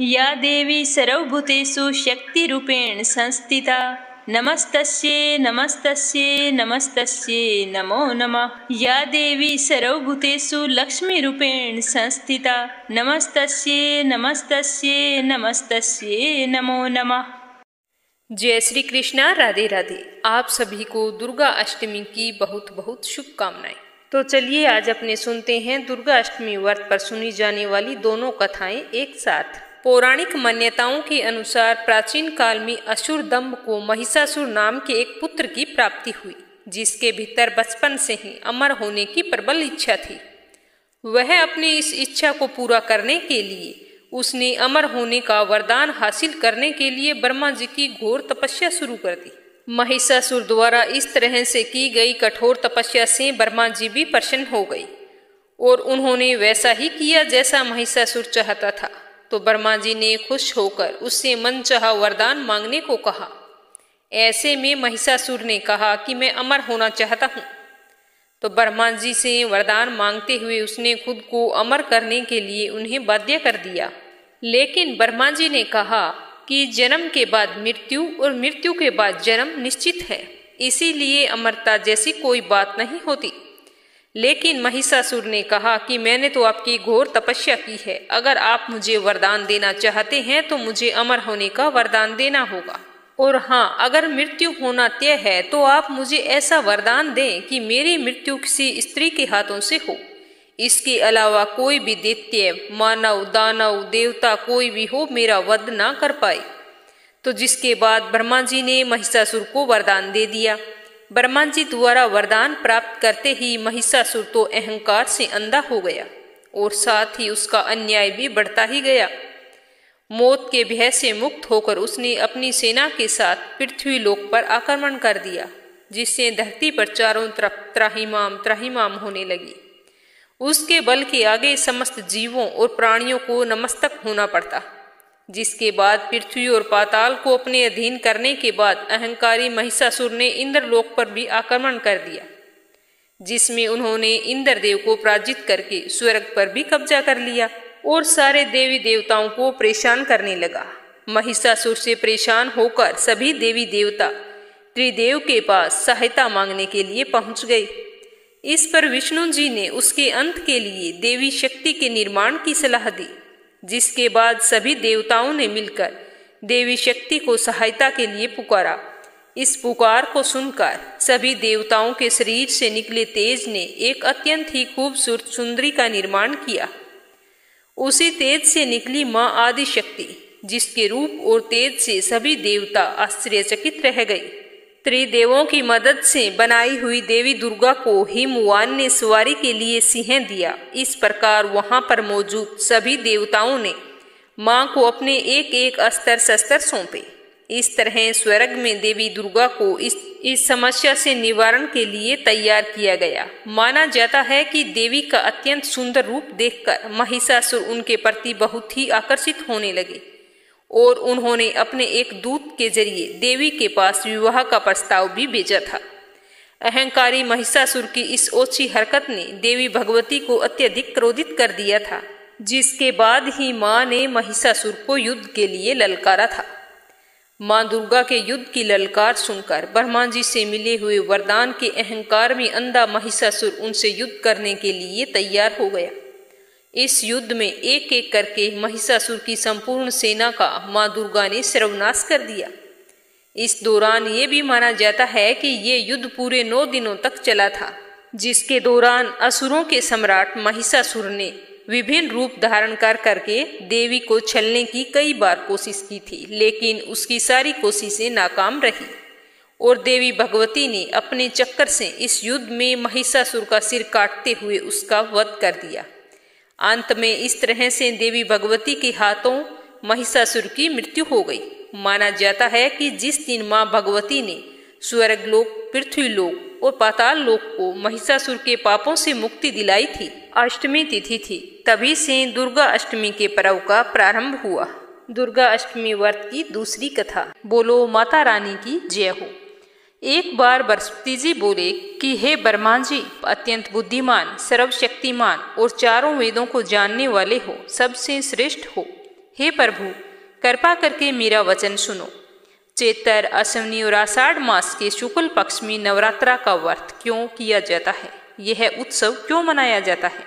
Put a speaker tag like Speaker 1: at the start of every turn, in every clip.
Speaker 1: या देवी सर्वभूतेषु शक्तिरूपेण संस्थिता नमस्तस्यै नमस्तस्यै नमस्तस्यै नमो नमः। या देवी सर्वभूतेषु लक्ष्मीरूपेण संस्थिता नमस्तस्यै नमस्तस्यै नमस्तस्यै नमो नमः।
Speaker 2: जय श्री कृष्णा, राधे राधे। आप सभी को दुर्गा अष्टमी की बहुत बहुत शुभकामनाएं। तो चलिए आज अपने सुनते हैं दुर्गा अष्टमी व्रत पर सुनी जाने वाली दोनों कथाएं एक साथ। पौराणिक मान्यताओं के अनुसार प्राचीन काल में असुर दंभ को महिषासुर नाम के एक पुत्र की प्राप्ति हुई, जिसके भीतर बचपन से ही अमर होने की प्रबल इच्छा थी। वह अपनी इस इच्छा को पूरा करने के लिए उसने अमर होने का वरदान हासिल करने के लिए ब्रह्मा जी की घोर तपस्या शुरू कर दी। महिषासुर द्वारा इस तरह से की गई कठोर तपस्या से ब्रह्मा जी भी प्रसन्न हो गई और उन्होंने वैसा ही किया जैसा महिषासुर चाहता था। तो ब्रह्मा जी ने खुश होकर उससे मनचाहा वरदान मांगने को कहा। ऐसे में महिषासुर ने कहा कि मैं अमर होना चाहता हूँ। तो ब्रह्मा जी से वरदान मांगते हुए उसने खुद को अमर करने के लिए उन्हें बाध्य कर दिया। लेकिन ब्रह्मा जी ने कहा कि जन्म के बाद मृत्यु और मृत्यु के बाद जन्म निश्चित है, इसीलिए अमरता जैसी कोई बात नहीं होती। लेकिन महिषासुर ने कहा कि मैंने तो आपकी घोर तपस्या की है, अगर आप मुझे वरदान देना चाहते हैं तो मुझे अमर होने का वरदान देना होगा। और हाँ, अगर मृत्यु होना तय है तो आप मुझे ऐसा वरदान दें कि मेरी मृत्यु किसी स्त्री के हाथों से हो। इसके अलावा कोई भी दैत्य, मानव, दानव, देवता कोई भी हो मेरा वध ना कर पाए। तो जिसके बाद ब्रह्मा जी ने महिषासुर को वरदान दे दिया। ब्रह्मा जी द्वारा वरदान प्राप्त करते ही महिषासुर तो अहंकार से अंधा हो गया और साथ ही उसका अन्याय भी बढ़ता ही गया। मौत के भय से मुक्त होकर उसने अपनी सेना के साथ पृथ्वी लोक पर आक्रमण कर दिया, जिससे धरती पर चारों तरफ त्राहिमाम त्राहिमाम होने लगी। उसके बल के आगे समस्त जीवों और प्राणियों को नमस्तक होना पड़ता। जिसके बाद पृथ्वी और पाताल को अपने अधीन करने के बाद अहंकारी महिषासुर ने इंद्रलोक पर भी आक्रमण कर दिया, जिसमें उन्होंने इंद्रदेव को पराजित करके स्वर्ग पर भी कब्जा कर लिया और सारे देवी देवताओं को परेशान करने लगा। महिषासुर से परेशान होकर सभी देवी देवता त्रिदेव के पास सहायता मांगने के लिए पहुंच गए। इस पर विष्णु जी ने उसके अंत के लिए देवी शक्ति के निर्माण की सलाह दी, जिसके बाद सभी देवताओं ने मिलकर देवी शक्ति को सहायता के लिए पुकारा। इस पुकार को सुनकर सभी देवताओं के शरीर से निकले तेज ने एक अत्यंत ही खूबसूरत सुंदरी का निर्माण किया। उसी तेज से निकली मां आदि शक्ति, जिसके रूप और तेज से सभी देवता आश्चर्यचकित रह गए। त्रिदेवों की मदद से बनाई हुई देवी दुर्गा को हिमवान ने सवारी के लिए सिंह दिया। इस प्रकार वहां पर मौजूद सभी देवताओं ने मां को अपने एक एक अस्त्र शस्त्र सौंपे। इस तरह स्वर्ग में देवी दुर्गा को इस समस्या से निवारण के लिए तैयार किया गया। माना जाता है कि देवी का अत्यंत सुंदर रूप देखकर महिषासुर उनके प्रति बहुत ही आकर्षित होने लगे और उन्होंने अपने एक दूत के जरिए देवी के पास विवाह का प्रस्ताव भी भेजा था। अहंकारी महिषासुर की इस ओछी हरकत ने देवी भगवती को अत्यधिक क्रोधित कर दिया था, जिसके बाद ही मां ने महिषासुर को युद्ध के लिए ललकारा था। मां दुर्गा के युद्ध की ललकार सुनकर ब्रह्मा जी से मिले हुए वरदान के अहंकार में अंधा महिषासुर उनसे युद्ध करने के लिए तैयार हो गया। इस युद्ध में एक एक करके महिषासुर की संपूर्ण सेना का मां दुर्गा ने सर्वनाश कर दिया। इस दौरान ये भी माना जाता है कि ये युद्ध पूरे 9 दिनों तक चला था, जिसके दौरान असुरों के सम्राट महिषासुर ने विभिन्न रूप धारण करके देवी को छलने की कई बार कोशिश की थी, लेकिन उसकी सारी कोशिशें नाकाम रही और देवी भगवती ने अपने चक्कर से इस युद्ध में महिषासुर का सिर काटते हुए उसका वध कर दिया। अंत में इस तरह से देवी भगवती के हाथों महिषासुर की मृत्यु हो गई। माना जाता है कि जिस दिन मां भगवती ने स्वर्गलोक, पृथ्वीलोक और पाताल लोक को महिषासुर के पापों से मुक्ति दिलाई थी, अष्टमी तिथि थी। तभी से दुर्गा अष्टमी के पर्व का प्रारंभ हुआ। दुर्गा अष्टमी व्रत की दूसरी कथा। बोलो माता रानी की जय हो। एक बार बृहस्पति जी बोले कि हे ब्रह्मा जी, अत्यंत बुद्धिमान, सर्वशक्तिमान और चारों वेदों को जानने वाले हो, सबसे श्रेष्ठ हो। हे प्रभु, कृपा करके मेरा वचन सुनो। चैत्र, अश्विनी और आषाढ़ मास के शुक्ल पक्ष में नवरात्रा का व्रत क्यों किया जाता है? यह उत्सव क्यों मनाया जाता है?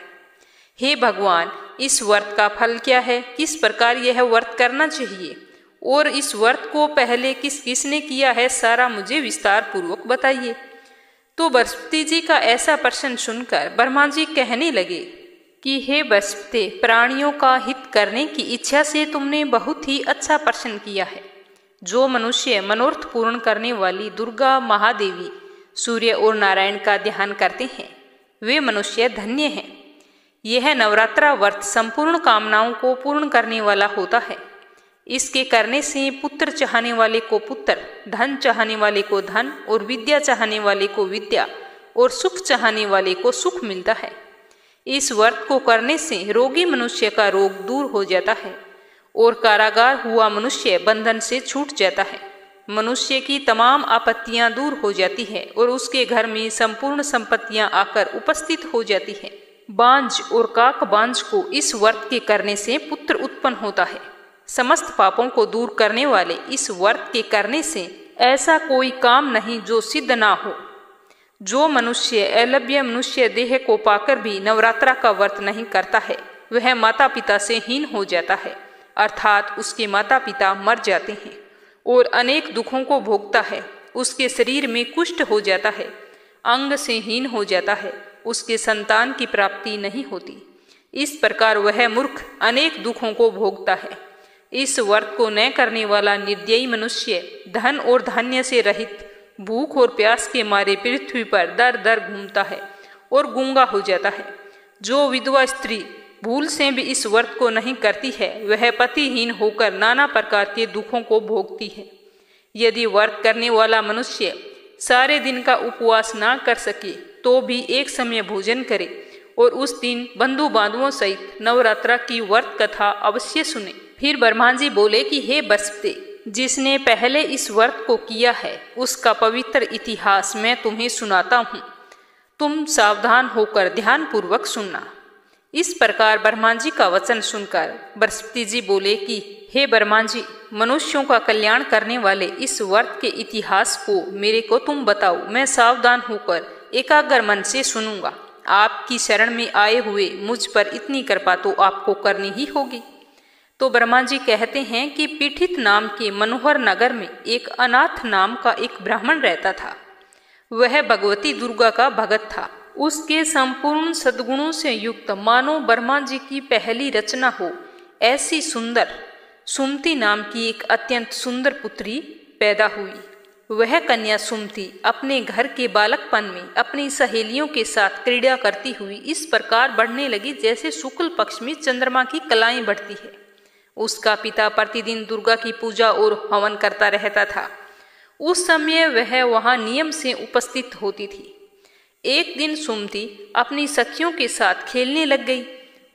Speaker 2: हे भगवान, इस व्रत का फल क्या है? किस प्रकार यह व्रत करना चाहिए? और इस व्रत को पहले किस किसने किया है, सारा मुझे विस्तार पूर्वक बताइए। तो बृहस्पति जी का ऐसा प्रश्न सुनकर ब्रह्मा जी कहने लगे कि हे बृहस्पति, प्राणियों का हित करने की इच्छा से तुमने बहुत ही अच्छा प्रश्न किया है। जो मनुष्य मनोरथ पूर्ण करने वाली दुर्गा, महादेवी, सूर्य और नारायण का ध्यान करते हैं, वे मनुष्य धन्य हैं। यह नवरात्रा व्रत संपूर्ण कामनाओं को पूर्ण करने वाला होता है। इसके करने से पुत्र चाहने वाले को पुत्र, धन चाहने वाले को धन और विद्या चाहने वाले को विद्या और सुख चाहने वाले को सुख मिलता है। इस व्रत को करने से रोगी मनुष्य का रोग दूर हो जाता है और कारागार हुआ मनुष्य बंधन से छूट जाता है। मनुष्य की तमाम आपत्तियां दूर हो जाती है और उसके घर में संपूर्ण संपत्तियां आकर उपस्थित हो जाती है। बांझ और काक बांझ को इस व्रत के करने से पुत्र उत्पन्न होता है। समस्त पापों को दूर करने वाले इस व्रत के करने से ऐसा कोई काम नहीं जो सिद्ध ना हो। जो मनुष्य अलभ्य मनुष्य देह को पाकर भी नवरात्रा का व्रत नहीं करता है, वह माता पिता से हीन हो जाता है, अर्थात उसके माता पिता मर जाते हैं और अनेक दुखों को भोगता है। उसके शरीर में कुष्ठ हो जाता है, अंग से हीन हो जाता है, उसके संतान की प्राप्ति नहीं होती। इस प्रकार वह मूर्ख अनेक दुखों को भोगता है। इस व्रत को न करने वाला निर्दयी मनुष्य धन और धान्य से रहित, भूख और प्यास के मारे पृथ्वी पर दर दर घूमता है और गूंगा हो जाता है। जो विधवा स्त्री भूल से भी इस व्रत को नहीं करती है, वह पतिहीन होकर नाना प्रकार के दुखों को भोगती है। यदि व्रत करने वाला मनुष्य सारे दिन का उपवास ना कर सके तो भी एक समय भोजन करे और उस दिन बंधु बांधवों सहित नवरात्रा की व्रत कथा अवश्य सुने। फिर ब्रह्मा जी बोले कि हे बृहस्पति, जिसने पहले इस व्रत को किया है उसका पवित्र इतिहास मैं तुम्हें सुनाता हूँ। तुम सावधान होकर ध्यान पूर्वक सुनना। इस प्रकार ब्रह्मा जी का वचन सुनकर बृहस्पति जी बोले कि हे ब्रह्मा जी, मनुष्यों का कल्याण करने वाले इस व्रत के इतिहास को मेरे को तुम बताओ। मैं सावधान होकर एकाग्र मन से सुनूंगा। आपकी शरण में आए हुए मुझ पर इतनी कृपा तो आपको करनी ही होगी। तो ब्रह्मा जी कहते हैं कि पीठित नाम के मनोहर नगर में एक अनाथ नाम का एक ब्राह्मण रहता था। वह भगवती दुर्गा का भगत था। उसके संपूर्ण सद्गुणों से युक्त मानो ब्रह्मा जी की पहली रचना हो ऐसी सुंदर सुमति नाम की एक अत्यंत सुंदर पुत्री पैदा हुई। वह कन्या सुमति अपने घर के बालकपन में अपनी सहेलियों के साथ क्रीड़ा करती हुई इस प्रकार बढ़ने लगी जैसे शुक्ल पक्ष में चंद्रमा की कलाएं बढ़ती है। उसका पिता प्रतिदिन दुर्गा की पूजा और हवन करता रहता था। उस समय वह वहां नियम से उपस्थित होती थी। एक दिन सुमति अपनी सखियों के साथ खेलने लग गई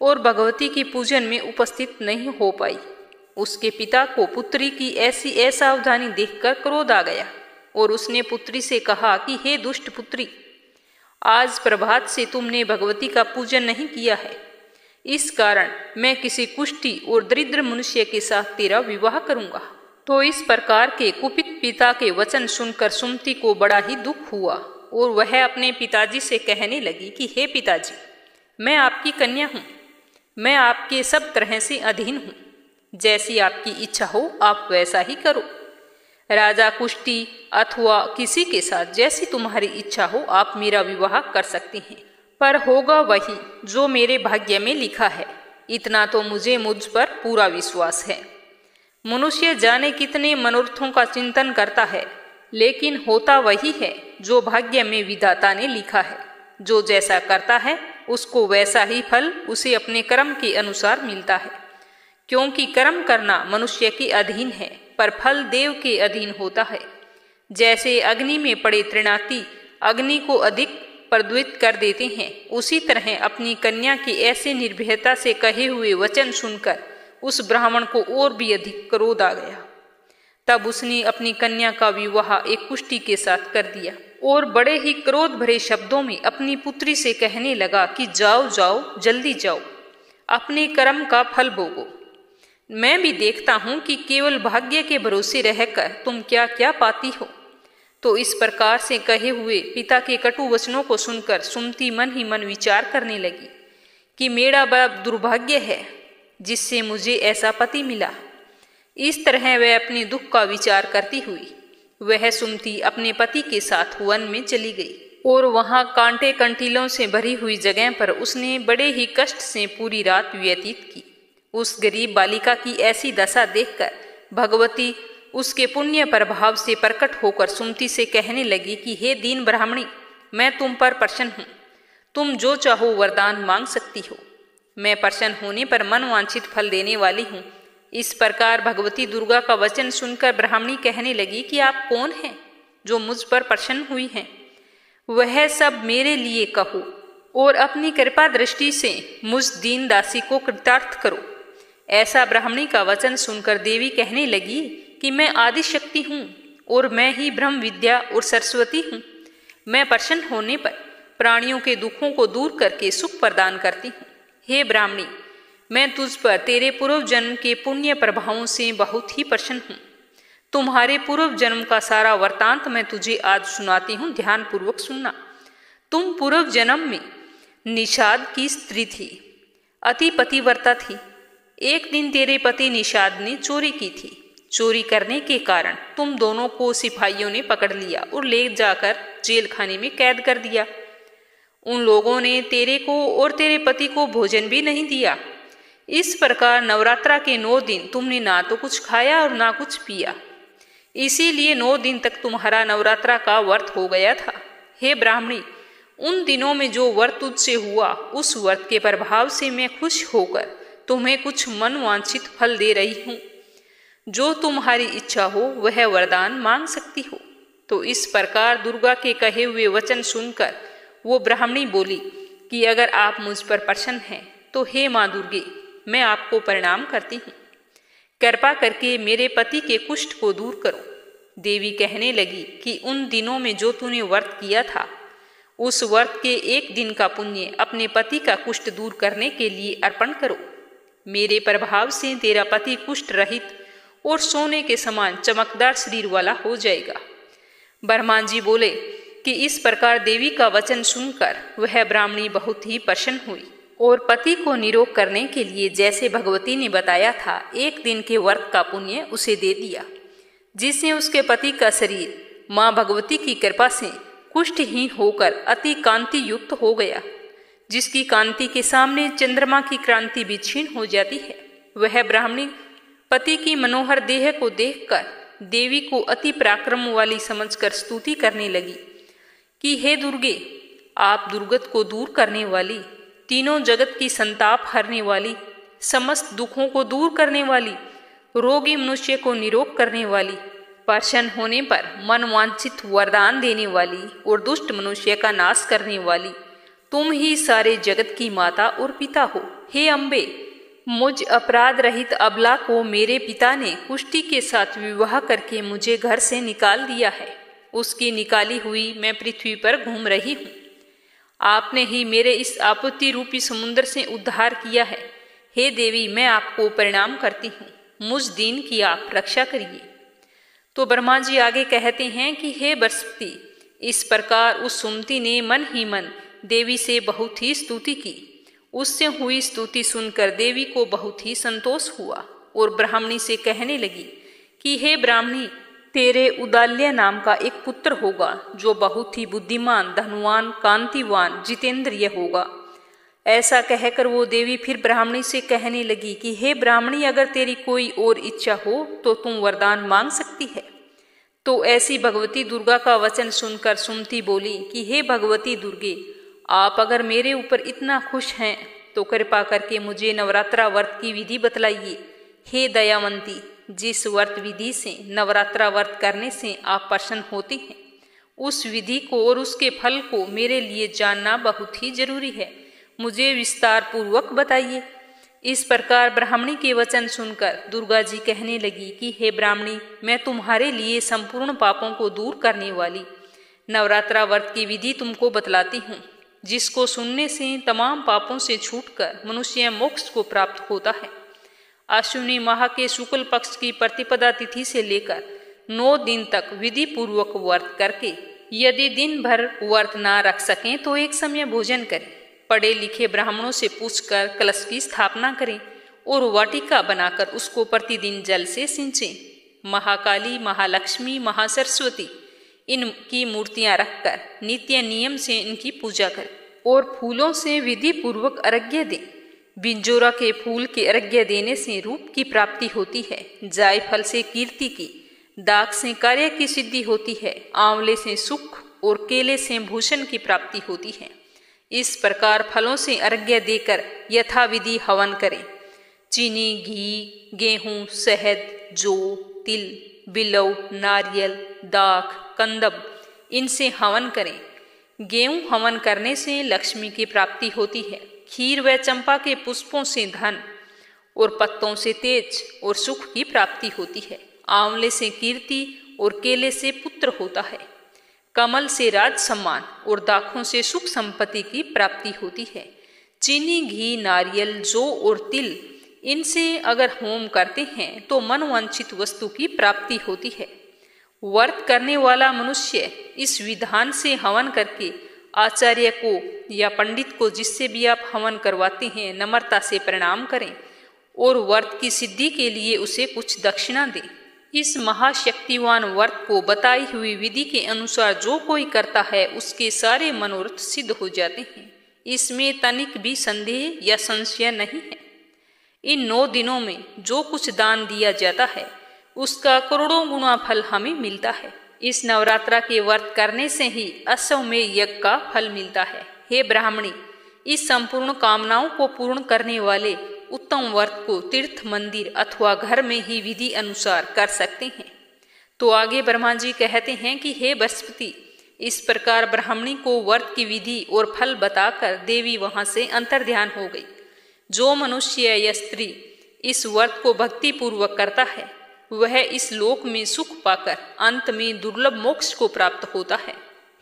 Speaker 2: और भगवती की पूजन में उपस्थित नहीं हो पाई। उसके पिता को पुत्री की ऐसी असावधानी देखकर क्रोध आ गया और उसने पुत्री से कहा कि हे दुष्ट पुत्री, आज प्रभात से तुमने भगवती का पूजन नहीं किया है। इस कारण मैं किसी कुष्ठी और दरिद्र मनुष्य के साथ तेरा विवाह करूंगा। तो इस प्रकार के कुपित पिता के वचन सुनकर सुमति को बड़ा ही दुख हुआ और वह अपने पिताजी से कहने लगी कि हे पिताजी, मैं आपकी कन्या हूँ, मैं आपके सब तरह से अधीन हूँ। जैसी आपकी इच्छा हो आप वैसा ही करो। राजा कुष्ठी अथवा किसी के साथ जैसी तुम्हारी इच्छा हो आप मेरा विवाह कर सकती हैं, पर होगा वही जो मेरे भाग्य में लिखा है। इतना तो मुझ पर पूरा विश्वास है। मनुष्य जाने कितने मनोरथों का चिंतन करता है, लेकिन होता वही है जो भाग्य में विधाता ने लिखा है। जो जैसा करता है उसको वैसा ही फल उसे अपने कर्म के अनुसार मिलता है। क्योंकि कर्म करना मनुष्य के अधीन है, पर फल देव के अधीन होता है। जैसे अग्नि में पड़े तृणाती अग्नि को अधिक प्रज्वलित कर देते हैं, उसी तरह अपनी कन्या की ऐसे निर्भयता से कहे हुए वचन सुनकर उस ब्राह्मण को और भी अधिक क्रोध आ गया। तब उसने अपनी कन्या का विवाह एक कुष्ठी के साथ कर दिया और बड़े ही क्रोध भरे शब्दों में अपनी पुत्री से कहने लगा कि जाओ जाओ, जल्दी जाओ, अपने कर्म का फल भोगो। मैं भी देखता हूँ कि केवल भाग्य के भरोसे रहकर तुम क्या क्या पाती हो। तो इस प्रकार से कहे हुए पिता के कटु वचनों को सुनकर सुमति मन ही मन विचार करने लगी कि मेरा बड़ा दुर्भाग्य है जिससे मुझे ऐसा पति मिला। इस तरह वह अपने दुख का विचार करती हुई वह सुमति अपने पति के साथ वन में चली गई और वहां कांटे कंटीलों से भरी हुई जगह पर उसने बड़े ही कष्ट से पूरी रात व्यतीत की। उस गरीब बालिका की ऐसी दशा देखकर भगवती उसके पुण्य प्रभाव से प्रकट होकर सुमति से कहने लगी कि हे दीन ब्राह्मणी, मैं तुम पर प्रसन्न हूँ, तुम जो चाहो वरदान मांग सकती हो, मैं प्रसन्न होने पर मन वांछित फल देने वाली हूँ। इस प्रकार भगवती दुर्गा का वचन सुनकर ब्राह्मणी कहने लगी कि आप कौन हैं जो मुझ पर प्रसन्न हुई हैं? वह सब मेरे लिए कहो और अपनी कृपा दृष्टि से मुझ दीन दासी को कृतार्थ करो। ऐसा ब्राह्मणी का वचन सुनकर देवी कहने लगी कि मैं आदि शक्ति हूँ और मैं ही ब्रह्म विद्या और सरस्वती हूँ। मैं प्रसन्न होने पर प्राणियों के दुखों को दूर करके सुख प्रदान करती हूँ। हे ब्राह्मणी, मैं तुझ पर तेरे पूर्व जन्म के पुण्य प्रभावों से बहुत ही प्रसन्न हूँ। तुम्हारे पूर्व जन्म का सारा वृतांत मैं तुझे आज सुनाती हूँ, ध्यान पूर्वक सुनना। तुम पूर्व जन्म में निषाद की स्त्री थी, अति पतिव्रता थी। एक दिन तेरे पति निषाद ने चोरी की थी। चोरी करने के कारण तुम दोनों को सिपाहियों ने पकड़ लिया और ले जाकर जेल खाने में कैद कर दिया। उन लोगों ने तेरे को और तेरे पति को भोजन भी नहीं दिया। इस प्रकार नवरात्रा के 9 दिन तुमने ना तो कुछ खाया और ना कुछ पिया। इसीलिए 9 दिन तक तुम्हारा नवरात्रा का व्रत हो गया था। हे ब्राह्मणी, उन दिनों में जो व्रत तुझसे हुआ उस व्रत के प्रभाव से मैं खुश होकर तुम्हें कुछ मन वांछित फल दे रही हूँ। जो तुम्हारी इच्छा हो वह वरदान मांग सकती हो। तो इस प्रकार दुर्गा के कहे हुए वचन सुनकर वो ब्राह्मणी बोली कि अगर आप मुझ पर प्रसन्न हैं तो हे माँ दुर्गे, मैं आपको प्रणाम करती हूँ। कृपा करके मेरे पति के कुष्ठ को दूर करो। देवी कहने लगी कि उन दिनों में जो तूने व्रत किया था उस व्रत के 1 दिन का पुण्य अपने पति का कुष्ठ दूर करने के लिए अर्पण करो। मेरे प्रभाव से तेरा पति कुष्ठ रहित और सोने के समान चमकदार शरीर वाला हो जाएगा। ब्रह्मा जी बोले कि इस प्रकार देवी का वचन सुनकर वह ब्राह्मणी बहुत ही प्रसन्न हुई और पति को निरोग करने के लिए जैसे भगवती ने बताया था 1 दिन के व्रत का पुण्य उसे दे दिया, जिससे उसके पति का शरीर माँ भगवती की कृपा से कुष्ठहीन होकर अति कांति युक्त हो गया, जिसकी कांति के सामने चंद्रमा की क्रांति भी क्षीण हो जाती है। वह ब्राह्मणी पति की मनोहर देह को देखकर देवी को अति पराक्रम वाली समझकर स्तुति करने लगी कि हे दुर्गे, आप दुर्गत को दूर करने वाली, तीनों जगत की संताप हरने वाली, समस्त दुखों को दूर करने वाली, रोगी मनुष्य को निरोग करने वाली, प्रसन्न होने पर मन वांछित वरदान देने वाली और दुष्ट मनुष्य का नाश करने वाली, तुम ही सारे जगत की माता और पिता हो। हे अम्बे, मुझ अपराध रहित अबला को मेरे पिता ने कुष्ठी के साथ विवाह करके मुझे घर से निकाल दिया है। उसकी निकाली हुई मैं पृथ्वी पर घूम रही हूँ। आपने ही मेरे इस आपत्ति रूपी समुद्र से उद्धार किया है। हे देवी, मैं आपको प्रणाम करती हूँ, मुझ दीन की आप रक्षा करिए। तो ब्रह्मा जी आगे कहते हैं कि हे बृहस्पति, इस प्रकार उस सुमति ने मन ही मन देवी से बहुत ही स्तुति की। उससे हुई स्तुति सुनकर देवी को बहुत ही संतोष हुआ और ब्राह्मणी से कहने लगी कि हे ब्राह्मणी, तेरे उदाल्य नाम का एक पुत्र होगा जो बहुत ही बुद्धिमान, धनवान, कांतिवान, जितेंद्रिय होगा। ऐसा कहकर वो देवी फिर ब्राह्मणी से कहने लगी कि हे ब्राह्मणी, अगर तेरी कोई और इच्छा हो तो तुम वरदान मांग सकती है। तो ऐसी भगवती दुर्गा का वचन सुनकर सुमति बोली कि हे भगवती दुर्गे, आप अगर मेरे ऊपर इतना खुश हैं तो कृपा करके मुझे नवरात्रा व्रत की विधि बतलाइए। हे दयावंती, जिस व्रत विधि से नवरात्रा व्रत करने से आप प्रसन्न होती हैं, उस विधि को और उसके फल को मेरे लिए जानना बहुत ही जरूरी है। मुझे विस्तार पूर्वक बताइए। इस प्रकार ब्राह्मणी के वचन सुनकर दुर्गा जी कहने लगी कि हे ब्राह्मणी, मैं तुम्हारे लिए संपूर्ण पापों को दूर करने वाली नवरात्रा व्रत की विधि तुमको बतलाती हूँ, जिसको सुनने से तमाम पापों से छूटकर मनुष्य मोक्ष को प्राप्त होता है। अश्विनी माह के शुक्ल पक्ष की प्रतिपदा तिथि से लेकर 9 दिन तक विधि पूर्वक व्रत करके यदि दिन भर व्रत ना रख सकें तो एक समय भोजन करें। पढ़े लिखे ब्राह्मणों से पूछकर कलश की स्थापना करें और वाटिका बनाकर उसको प्रतिदिन जल से सिंचें। महाकाली, महालक्ष्मी, महासरस्वती इनकी मूर्तियां रखकर नित्य नियम से इनकी पूजा करें और फूलों से विधि पूर्वक अर्घ्य दें। बिंजोरा के फूल के अर्घ्य देने से रूप की प्राप्ति होती है। जायफल से कीर्ति की, दाख से कार्य की सिद्धि होती है, आंवले से सुख और केले से भूषण की प्राप्ति होती है। इस प्रकार फलों से अर्घ्य देकर यथाविधि हवन करें। चीनी, घी, गेहूं, शहद, जौ, तिल, बिलव, नारियल, दाख, कंदब इनसे हवन करें। गेहूं हवन करने से लक्ष्मी की प्राप्ति होती है। खीर व चंपा के पुष्पों से धन और पत्तों से तेज और सुख की प्राप्ति होती है। आंवले से कीर्ति और केले से पुत्र होता है। कमल से राज सम्मान और दाखों से सुख संपत्ति की प्राप्ति होती है। चीनी, घी, नारियल, जौ और तिल इनसे अगर होम करते हैं तो मनवांछित वस्तु की प्राप्ति होती है। व्रत करने वाला मनुष्य इस विधान से हवन करके आचार्य को या पंडित को, जिससे भी आप हवन करवाते हैं, नम्रता से प्रणाम करें और व्रत की सिद्धि के लिए उसे कुछ दक्षिणा दें। इस महाशक्तिवान व्रत को बताई हुई विधि के अनुसार जो कोई करता है उसके सारे मनोरथ सिद्ध हो जाते हैं। इसमें तनिक भी संदेह या संशय नहीं है। इन 9 दिनों में जो कुछ दान दिया जाता है उसका करोड़ों गुना फल हमें मिलता है। इस नवरात्रा के व्रत करने से ही अश्वमेध यज्ञ का फल मिलता है। हे ब्राह्मणी, इस संपूर्ण कामनाओं को पूर्ण करने वाले उत्तम व्रत को तीर्थ, मंदिर अथवा घर में ही विधि अनुसार कर सकते हैं। तो आगे ब्रह्मा जी कहते हैं कि हे बृहस्पति, इस प्रकार ब्राह्मणी को व्रत की विधि और फल बताकर देवी वहां से अंतर्ध्यान हो गई। जो मनुष्य या स्त्री इस व्रत को भक्ति पूर्वक करता है वह इस लोक में सुख पाकर अंत में दुर्लभ मोक्ष को प्राप्त होता है।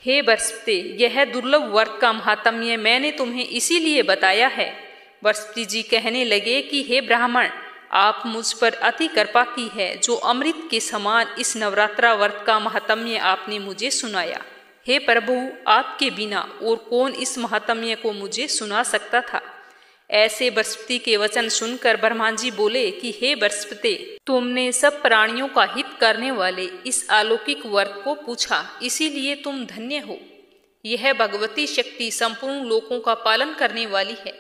Speaker 2: हे बृहस्पति, यह दुर्लभ व्रत का महात्म्य मैंने तुम्हें इसीलिए बताया है। बृहस्पति जी कहने लगे कि हे ब्राह्मण, आप मुझ पर अति कृपा की है जो अमृत के समान इस नवरात्रा व्रत का महात्म्य आपने मुझे सुनाया। हे प्रभु, आपके बिना और कौन इस महात्म्य को मुझे सुना सकता था। ऐसे बृहस्पति के वचन सुनकर ब्रह्मा जी बोले कि हे बृहस्पति, तुमने सब प्राणियों का हित करने वाले इस अलौकिक व्रत को पूछा, इसीलिए तुम धन्य हो। यह भगवती शक्ति संपूर्ण लोकों का पालन करने वाली है।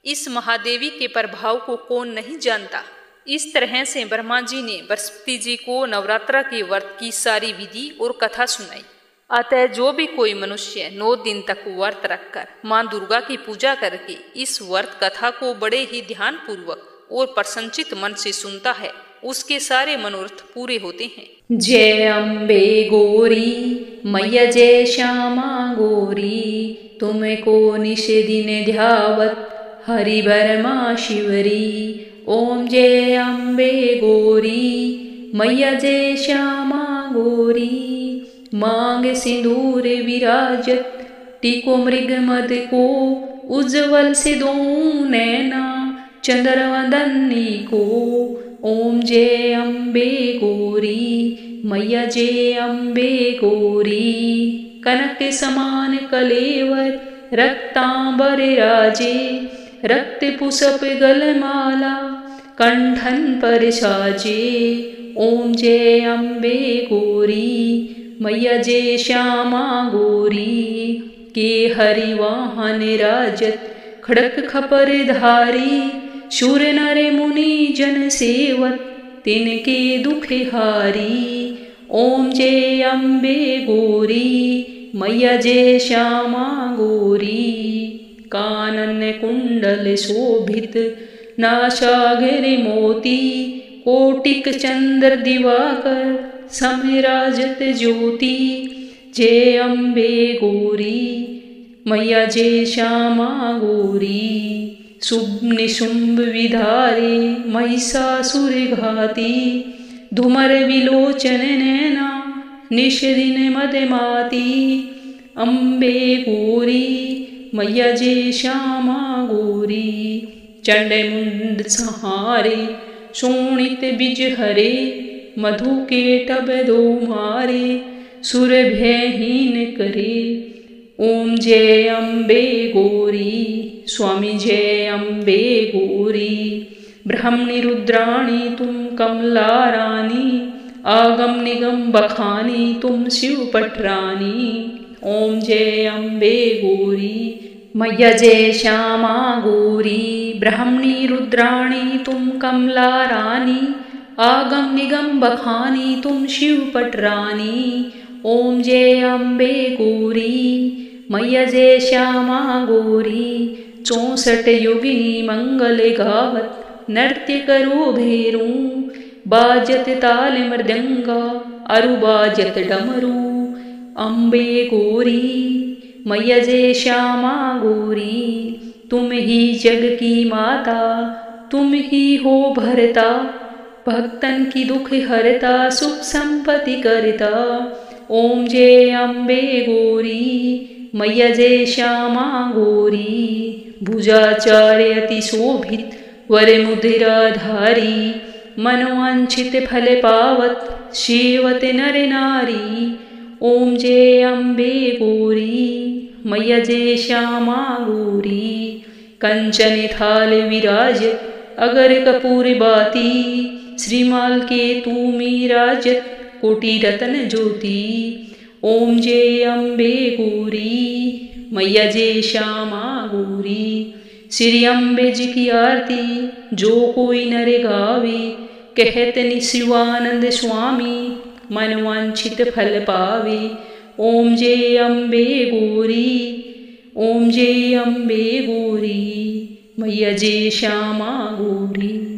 Speaker 2: इस महादेवी के प्रभाव को कौन नहीं जानता। इस तरह से ब्रह्मा जी ने बृहस्पति जी को नवरात्रा के व्रत की सारी विधि और कथा सुनाई। अतः जो भी कोई मनुष्य 9 दिन तक व्रत रखकर माँ दुर्गा की पूजा करके इस व्रत कथा को बड़े ही ध्यान पूर्वक और प्रसन्नचित मन से सुनता है, उसके सारे मनोरथ पूरे होते हैं।
Speaker 1: जय अम्बे गौरी मैया, जय श्यामा गौरी, तुमको निश दिन ध्यावत हरि बरमा शिवरी। ओम जय अम्बे गौरी मैया, जय श्यामा गौरी, मांग सिंदूर विराजत टीको मृग मद को, उज्जवल से दो नैना चंद्रवदनी को। ओम जय अम्बे गौरी मैया, जय अम्बे गौरी, कनक समान कलेवर रक्तांबर राजे, रक्त पुष्प गलमाला कंठन पर साजे। ओम जय अम्बे गौरी मैया, जय श्यामा गौरी, के हरि वाहन राजत खड़क खपर धारी, शूर नर मुनि जन सेवत तिनके दुख हारी। ओम जय अम्बे गौरी मैया, जय श्यामा गौरी, कानन कुंडल शोभित नासागर मोती, कोटिक चंद्र दिवाकर समराजत ज्योति। जय अम्बे गौरी मैया, जय श्यामा गौरी, शुभ निशुंभ विधारे महिषासुर घाती, धूमर विलोचन नैना निश दिन मदमाती। अम्बे गौरी मैया, जय श्यामा गौरी, चंड मुंड सहारे शोणित बिज हरे, मधु के टब दो मारे, सुर भयहीन करे। ओम जय अम्बे गौरी, स्वामी जय अम्बे गौरी। ब्रह्मणि रुद्राणी तुम कमला रानी, आगम निगम बखानी तुम शिव पटरानी। ओम जय अम्बे गौरी, मैया जय श्यामा गौरी। ब्रह्मणि रुद्राणी तुम कमला रानी, आगम निगम बखानी तुम शिव पटरानी। ओम जय अम्बे गौरी, मैया जय श्यामा गौरी। 64 योगिनी मंगल गावत, नृत्य करो भैरू। बाजत ताल मृदंगा, अरु बाजत डमरू। अम्बे गौरी, मैया जय श्यामा गौरी। तुम ही जग की माता, तुम ही हो भरता, भक्तन की दुख हरता, सुख संपत्ति करता। ओम जय अम्बे गौरी, मैया जय श्यामा गौरी। भुजाचार्य अति शोभित, वर मुद्राधारी, मनोवांछित फल पावत, सेवत नर नारी। ओम जय अम्बे गौरी, मैया जय श्यामा गौरी। कंचन थाल विराज, अगर कपूर बाती, श्रीमाल के तू मीराजत, कोटि रतन ज्योति। ओम जय अम्बे गौरी, मैया जय श्यामा गौरी। श्री अम्बे जी की आरती जो कोई नर गावे, कहत निशिवानंद स्वामी, मनवांछित फल पावे। ओम जय अम्बे गौरी, ओम जय अम्बे गौरी, मैया जय श्यामा गौरी।